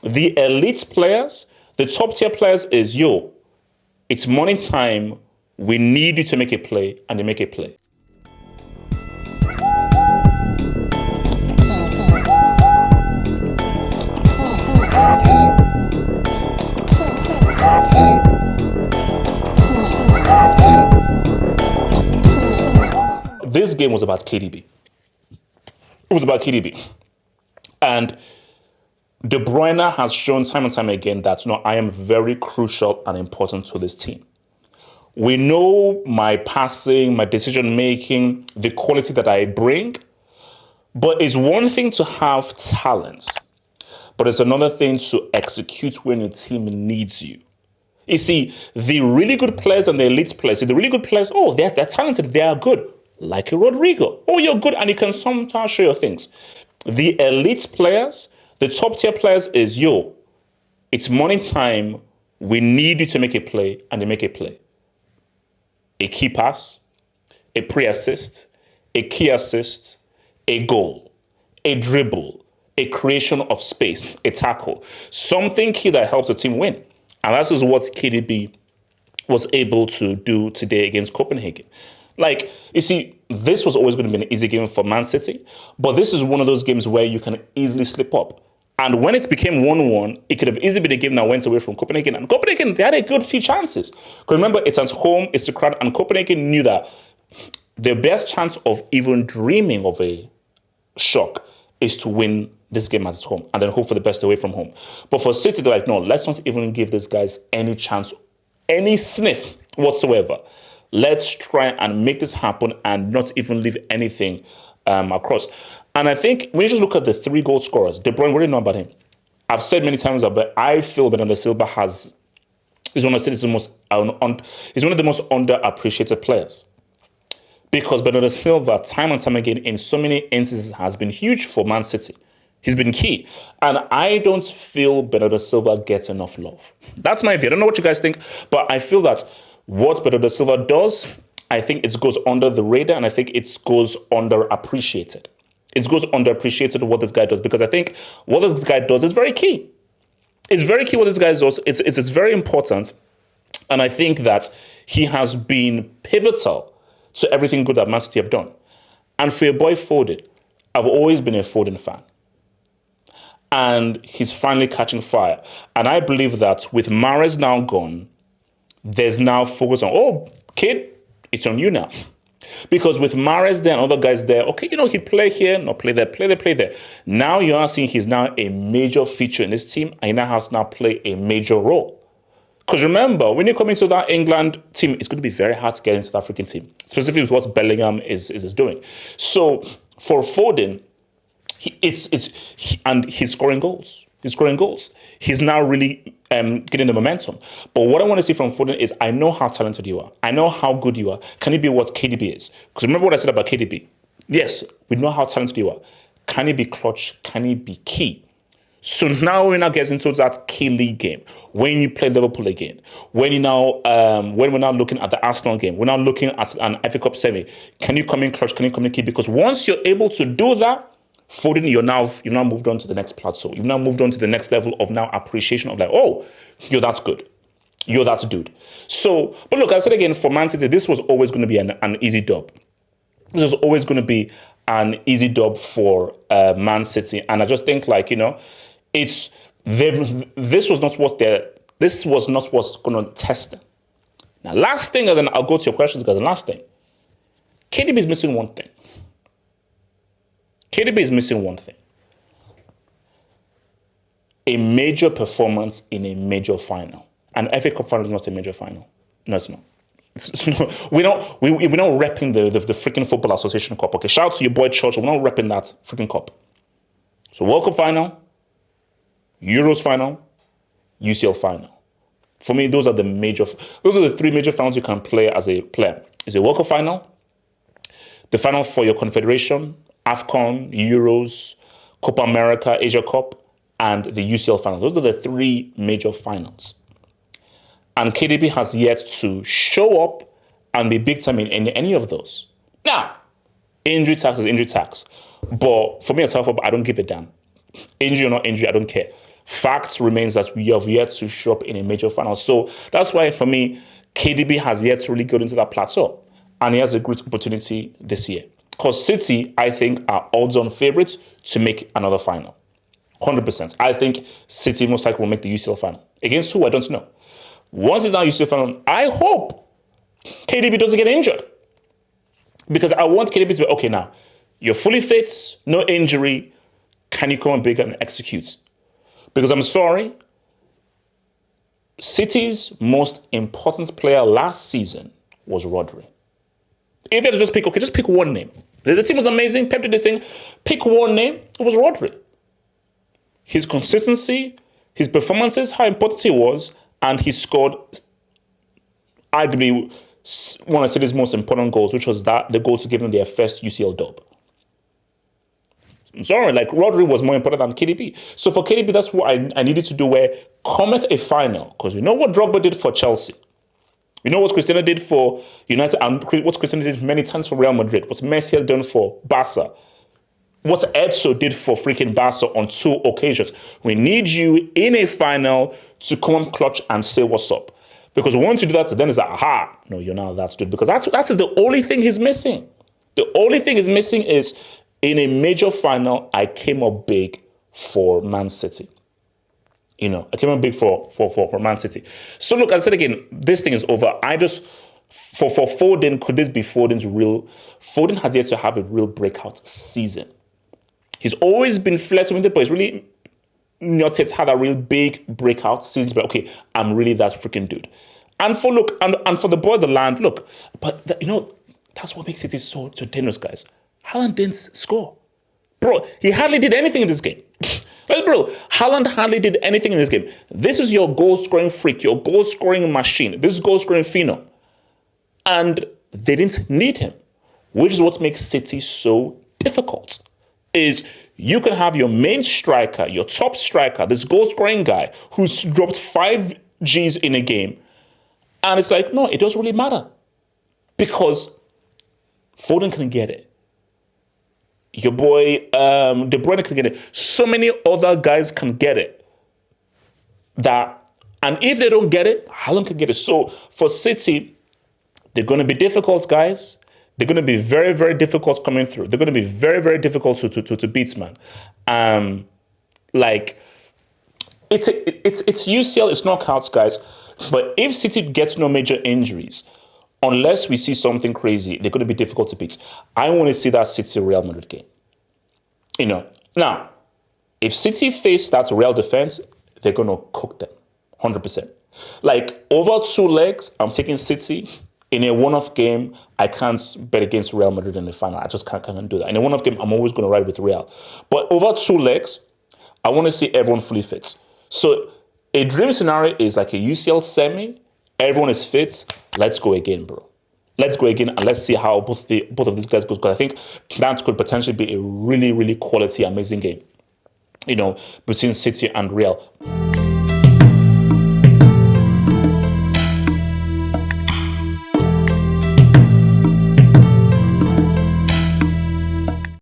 The elite players, the top tier players is, yo, it's money time. We need you to make a play, and they make a play. This game was about KDB. It was about KDB. And De Bruyne has shown time and time again that, I am very crucial and important to this team. We know my passing, my decision making, the quality that I bring. But it's one thing to have talent, but it's another thing to execute when your team needs you. You see, the really good players and the elite players, the really good players, they're talented, they are good. Like a Rodrigo. You're good and you can sometimes show your things. The elite players, the top tier players is, yo, it's money time. We need you to make a play, and they make a play. A key pass, a pre-assist, a key assist, a goal, a dribble, a creation of space, a tackle. Something key that helps the team win. And this is what KDB was able to do today against Copenhagen. Like, you see, this was always going to be an easy game for Man City, but this is one of those games where you can easily slip up. And when it became 1-1, it could have easily been a game that went away from Copenhagen. And Copenhagen, they had a good few chances. Because remember, it's at home, it's the crowd, and Copenhagen knew that their best chance of even dreaming of a shock is to win this game at home and then hope for the best away from home. But for City, they're like, no, let's not even give these guys any chance, any sniff whatsoever. Let's try and make this happen and not even leave anything across. And I think when you just look at the 3 goal scorers, De Bruyne, we already know about him. I've said many times that, but I feel Bernardo Silva is one of the most underappreciated players. Because Bernardo Silva, time and time again, in so many instances, has been huge for Man City. He's been key. And I don't feel Bernardo Silva gets enough love. That's my view. I don't know what you guys think, but I feel that what Bernardo Silva does, I think it goes under the radar, and I think it goes underappreciated. It goes underappreciated what this guy does, because I think what this guy does is very key. It's very key what this guy does. It's very important. And I think that he has been pivotal to everything good that Man City have done. And for your boy Foden, I've always been a Foden fan. And he's finally catching fire. And I believe that with Mahrez now gone, there's now focus on, kid, it's on you now. Because with Mahrez there and other guys there, okay, he'd play here, not play there, play there. Now you're not seeing he's now a major feature in this team, and he now has to play a major role. Because remember, when you come into that England team, it's going to be very hard to get into the African team, specifically with what Bellingham is doing. So for Foden, he's scoring goals. He's now really getting the momentum. But what I want to see from Foden is, I know how talented you are. I know how good you are. Can you be what KDB is? Because remember what I said about KDB? Yes, we know how talented you are. Can he be clutch? Can he be key? So now we're now getting into that key league game. When you play Liverpool again, when we're now looking at the Arsenal game, we're now looking at an FA Cup semi. Can you come in clutch? Can you come in key? Because once you're able to do that, Foden, you've now moved on to the next plateau. You've now moved on to the next level of now appreciation of you're that good. You're that dude. So, but look, I said again, for Man City, this was always going to be an easy dub. This was always going to be an easy dub for Man City. And I just think this was not what's going to test them. Now, last thing, and then I'll go to your questions, because the last thing, KDB is missing one thing. KDB is missing one thing. A major performance in a major final. An FA Cup final is not a major final. No, it's not. We're not repping the freaking Football Association Cup. Okay, shout out to your boy Church. We're not repping that freaking cup. So World Cup final, Euros final, UCL final. For me, those are the 3 major finals you can play as a player. It's a World Cup final, the final for your confederation, AFCON, Euros, Copa America, Asia Cup, and the UCL final. Those are the 3 major finals. And KDB has yet to show up and be big time in any of those. Now, injury tax is injury tax. But for me as a I don't give a damn. Injury or not injury, I don't care. Facts remains that we have yet to show up in a major final. So that's why, for me, KDB has yet to really go into that plateau. And he has a great opportunity this year. Because City, I think, are odds-on favourites to make another final. 100%. I think City most likely will make the UCL final. Against who? I don't know. Once it's not UCL final, I hope KDB doesn't get injured. Because I want KDB to be, okay, now, you're fully fit, no injury. Can you come on big and execute? Because I'm sorry, City's most important player last season was Rodri. If you had to just pick one name. The team was amazing. Pep did this thing. Pick one name. It was Rodri. His consistency, his performances, how important he was, and he scored arguably one of City's most important goals, which was the goal to give them their first UCL dub. I'm sorry, Rodri was more important than KDB. So for KDB, that's what I needed to do, where cometh a final. Because you know what Drogba did for Chelsea. You know what Cristiano did for United, and what Cristiano did many times for Real Madrid. What Messi has done for Barca. What Edso did for freaking Barca on 2 occasions. We need you in a final to come on clutch and say what's up. Because once you do that, then it's like, aha, no, you're not that good. Because that's the only thing he's missing. The only thing he's missing is, in a major final, I came up big for Man City. I came up big for Man City. So look, I said again, this thing is over. For Foden, could this be Foden's real? Foden has yet to have a real breakout season. He's always been flirting with it, but he's really not yet had a real big breakout season. But okay, I'm really that freaking dude. And for the boy of the land, look, but that's what makes City so dangerous, guys. Haaland didn't score. Bro, he hardly did anything in this game. Bro, Haaland hardly did anything in this game. This is your goal-scoring freak, your goal-scoring machine. This is goal-scoring phenom. And they didn't need him, which is what makes City so difficult. Is you can have your main striker, your top striker, this goal-scoring guy who's dropped 5 Gs in a game. And it's like, no, it doesn't really matter. Because Foden can get it. Your boy, De Bruyne can get it. So many other guys can get it. And if they don't get it, Haaland can get it. So for City, they're going to be difficult, guys. They're going to be very, very difficult coming through. They're going to be very, very difficult to beat, man. It's UCL, it's knockouts, guys. But if City gets no major injuries, unless we see something crazy, they're going to be difficult to beat. I want to see that City Real Madrid game. Now, if City face that Real defense, they're going to cook them, 100%. Over 2 legs, I'm taking City. In a one-off game, I can't bet against Real Madrid in the final. I just can't do that. In a one-off game, I'm always going to ride with Real. But over 2 legs, I want to see everyone fully fit. So a dream scenario is like a UCL semi. Everyone is fit. Let's go again, bro. Let's go again, and let's see how both of these guys go. Because I think that could potentially be a really, really quality, amazing game, between City and Real.